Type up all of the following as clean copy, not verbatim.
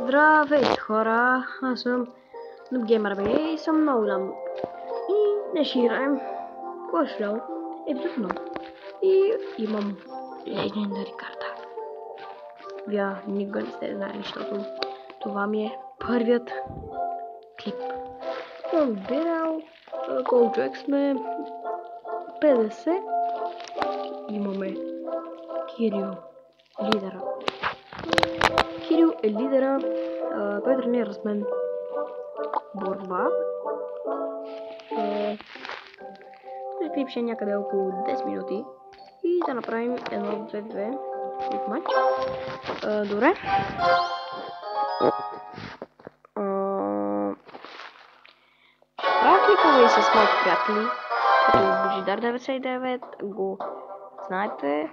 Здравейте хора, аз съм NoobGamer.bg и съм много голям. И днес ще играем Clash Royale епизод 1. И имам легендари карта. Вие никога не сте знали, защото това ми е първият клип. Съм вбирал колко човек сме, 50. Имаме Кирил, лидера. Кирил е лидера, той тренира с мен борба. Този клип ще е някъде около 10 минути и да направим 1-2-2 клип матч. Добре. Правя клипове и с моите приятели, като Божидар 99, го знаете,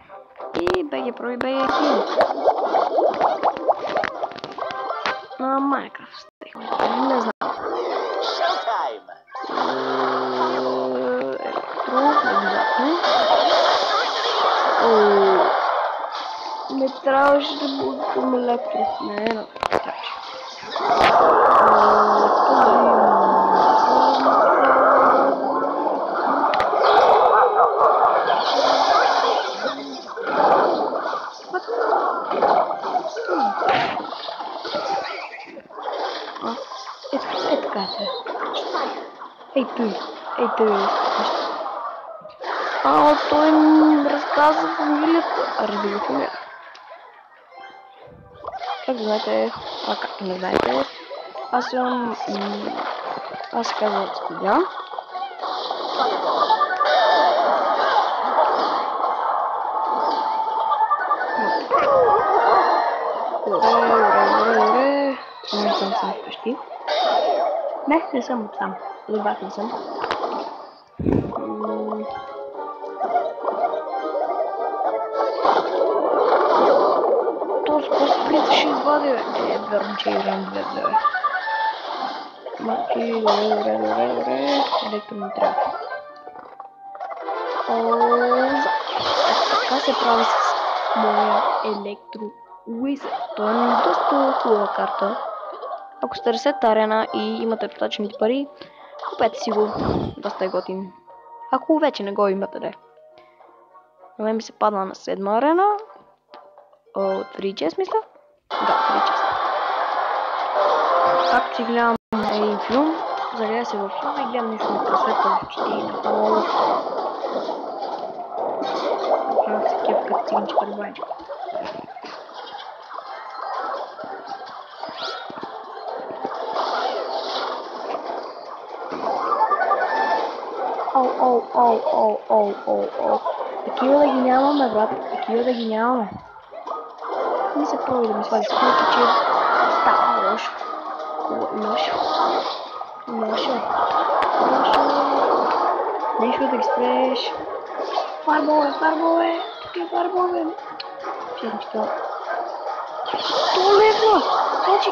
и BG Pro и BG King. На Minecraft. Не знам. Не трябваше да бутам електро. Не трябваше. Ето така е. Ей той. Той ми разказа фамилията. Разбира се, не. Както знаете, както не знаете, аз се казвам Студя. Добре. Не съм сам вкъщи. Не съм сам. Забавен съм. Този спринт ще извади. Верно, че играем 2-2. Мачи, добре. Електро ми трябва. Така се прави с моя Електро Wizard. Това е доста хубава карта. Ако сте ресет арена и имате точните пари, купете си го. Доста е готин. Ако вече не го имате, да. На мен ми се падна на 7 арена. От 3 мисля? Да, 3 Както си гледам един филм, загледа се във филм и гледам нещо на просвета в 4 на пол. Направям се кеф като циганче рибайче. Такива да ги нямаме, брат. Такива да ги нямаме. Не се пробва да ми слагиш колко, че става лошо. Лошо. Нещо да ги спреш. Фарбове. Тук е фарбове. Честно. 100 лева. Значи.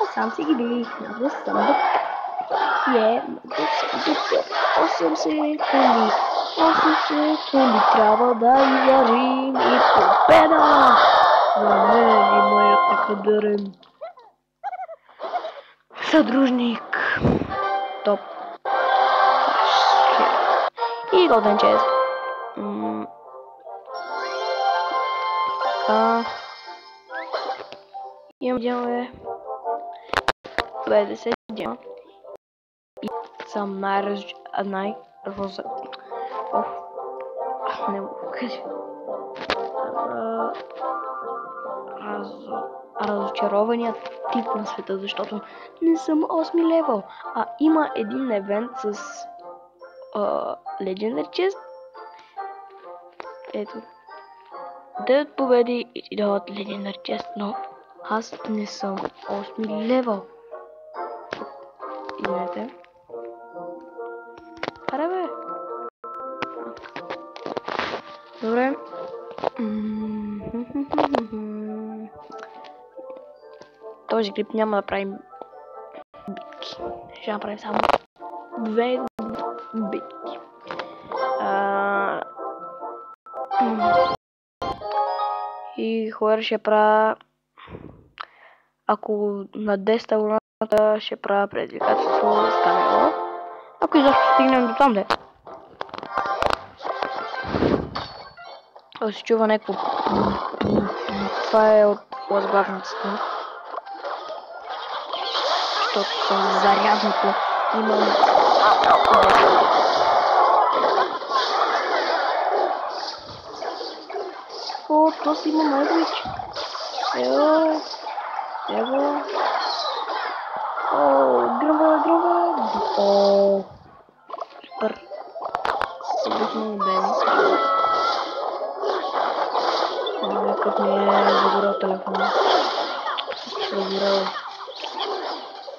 Аз сам си ги бих. Много съм бък. 8 секунди трябва да изяжим и победа! За мен и моят некадърен съдружник. Топ. И голден чест. Имаме 50 дема. И съм най-роза. Не мога да кажа. Разочарованият тип на света, защото не съм 8 левел, а има един евент с Legendary Chest. Ето. 9 победи и ти дават Legendary Chest, но аз не съм 8 левел. Извинете. Аре бе. Добре. Този клип няма да правим битки. Ще направим само 2 битки. И хора ще правя Ако на 10 абоната ще правя предизвикателство с камера. Ако изобщо стигнем до там, де. Ако се чува някакво. Това е от възглавницата. Защото съм зарядното. Имам. О, то си има най-вече. Ево. Ево. О, гръмва. О, супер. Събихме ден. Какъв ми е загорел телефона. Загорел.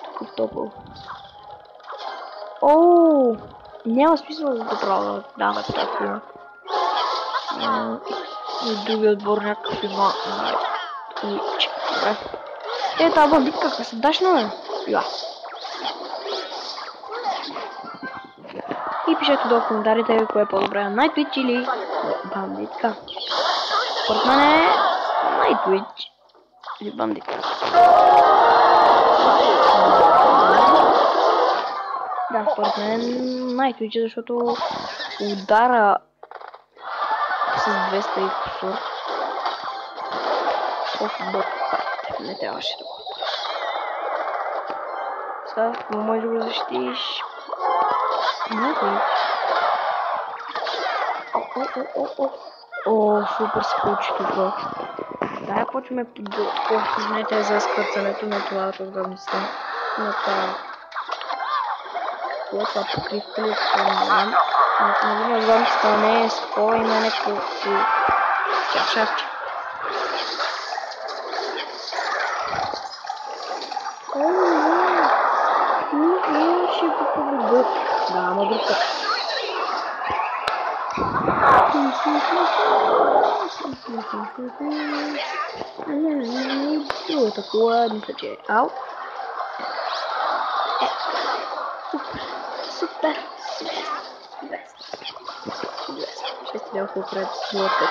Такъв топъл. О, няма смисъл да го правя. Давай такова. И другия отбор някакъв има. Добре. Е, тази бандитка, как се даш на мен? Я. И пишете долу в коментарите кое е по-добре, Nightwitch или бандитка. Според мен е Nightwitch или бандитка. Да, според мен Nightwitch, защото удара с 200 и кусор. Не трябваше да го. Сега, но може да го защитиш. Nightwitch. О, супер се получи тук. Да, почваме подготовка. Извинете за скърцането на това от отгъвницата. На това. Това покривка ли спомням. Нали отгъвницата не е спо, има някакво шафче. О, не, ще го победят. Да, ама друг път. Друго такова, мисля, че е аут. Супер. Ще стрел по-пред злото.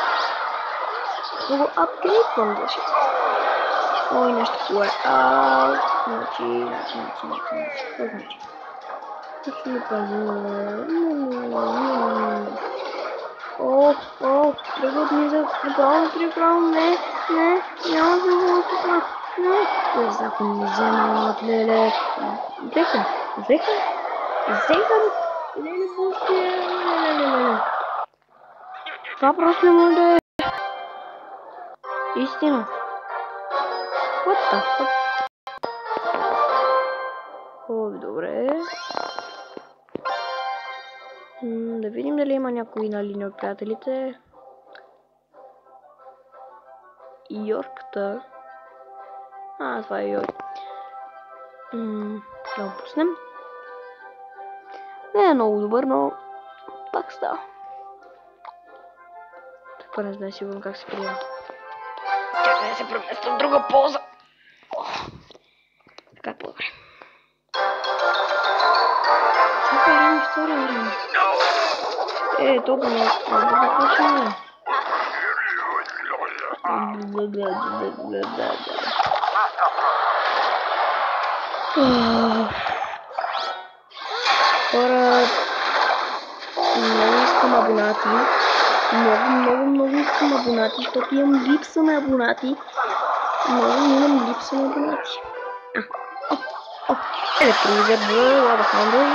Много апгрейдвам защита. Ой, нещо такова е аут. Значи. О, тръгват ми за направо трибрал, не, няма да го това, не. Ако ми вземат, леле, взеха, леле, леле. Това просто не може да е истина. What the fuck? О, добре. Да видим дали има някой на линия от приятелите. Йорката. Това е Йорк. Да го пуснем. Не е много добър, но пак става. Така не знае сигурно как се приема. Чакай да се преместа в друга полза. Така е по-добре. Чакай, време, втори време. Толкова много почваме. Хора, много искам абонати. Много искам абонати, защото имам липса на абонати. Имам липса на абонати. Електролизер, лава хандъл.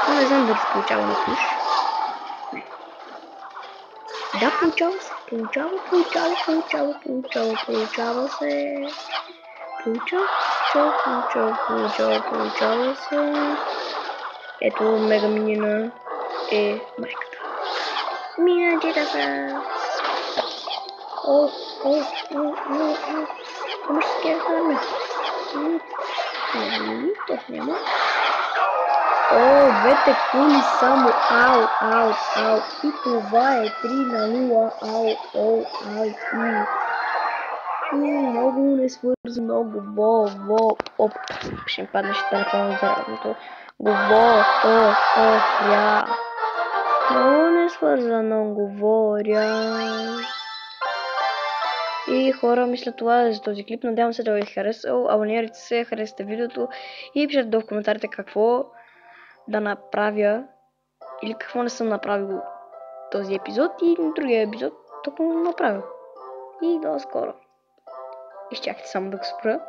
Не знам дали се получава на пуш. Да, получава се. Получава се. Ето, мега минина е майката. Миначета са. Ама ще скерахме. Няма. Двете кули само аут. И това е 3-0. Много несвързано, много Оп, ще ми паднеше телефона за радното. Говоря. Много несвързано говоря. И И хора, мисля това е за този клип. Надявам се да ви е харесал. Абонирайте се, харесате видеото и пишете долу в коментарите какво да направя или какво не съм направил този епизод и другия епизод, току направя. И до скоро. Изчакайте само да го спра.